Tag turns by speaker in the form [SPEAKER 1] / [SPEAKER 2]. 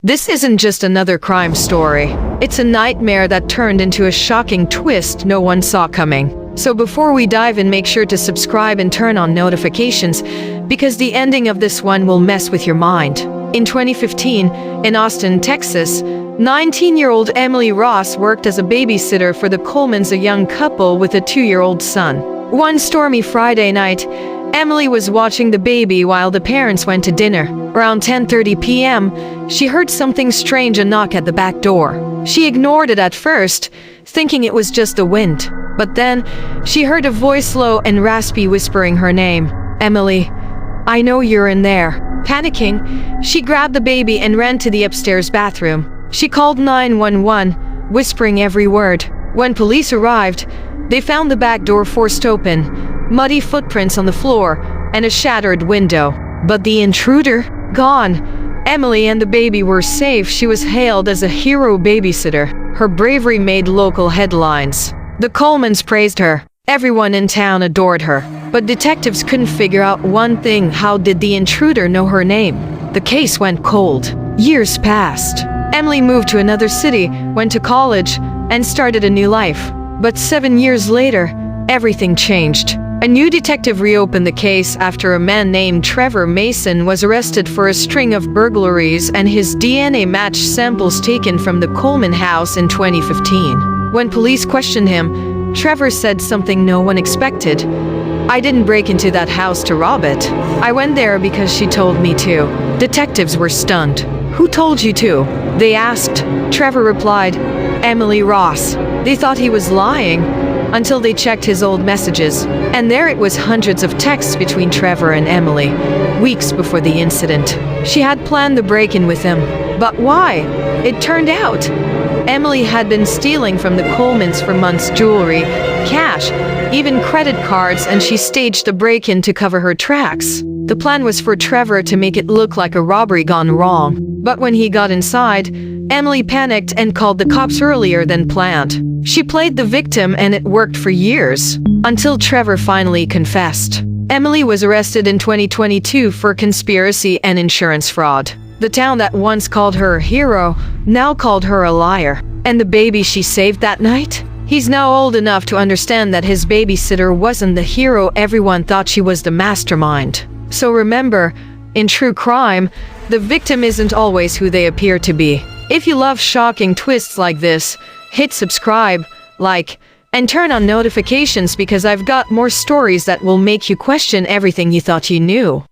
[SPEAKER 1] This isn't just another crime story. It's a nightmare that turned into a shocking twist no one saw coming. So before we dive in, make sure to subscribe and turn on notifications, because the ending of this one will mess with your mind. In 2015, in Austin, Texas, 19-year-old Emily Ross worked as a babysitter for the Colemans, a young couple with a 2-year-old son. One stormy Friday night, Emily was watching the baby while the parents went to dinner. Around 10:30 p.m., she heard something strange, a knock at the back door. She ignored it at first, thinking it was just the wind. But then, she heard a voice low and raspy whispering her name. "Emily, I know you're in there." Panicking, she grabbed the baby and ran to the upstairs bathroom. She called 911, whispering every word. When police arrived, they found the back door forced open, muddy footprints on the floor, and a shattered window. But the intruder? Gone. Emily and the baby were safe. She was hailed as a hero babysitter. Her bravery made local headlines. The Colemans praised her. Everyone in town adored her. But detectives couldn't figure out one thing: how did the intruder know her name? The case went cold. Years passed. Emily moved to another city, went to college, and started a new life. But 7 years later, everything changed. A new detective reopened the case after a man named Trevor Mason was arrested for a string of burglaries and his DNA matched samples taken from the Coleman house in 2015. When police questioned him, Trevor said something no one expected. "I didn't break into that house to rob it. I went there because she told me to." Detectives were stunned. "Who told you to?" they asked. Trevor replied, "Emily Ross." They thought he was lying until they checked his old messages. And there it was, hundreds of texts between Trevor and Emily, weeks before the incident. She had planned the break-in with him. But why? It turned out Emily had been stealing from the Colemans for months: jewelry, cash, even credit cards, and she staged the break-in to cover her tracks. The plan was for Trevor to make it look like a robbery gone wrong. But when he got inside, Emily panicked and called the cops earlier than planned. She played the victim, and it worked for years, until Trevor finally confessed. Emily was arrested in 2022 for conspiracy and insurance fraud. The town that once called her a hero now called her a liar. And the baby she saved that night? He's now old enough to understand that his babysitter wasn't the hero. Everyone thought she was the mastermind. So remember, in true crime, the victim isn't always who they appear to be. If you love shocking twists like this, hit subscribe, like, and turn on notifications, because I've got more stories that will make you question everything you thought you knew.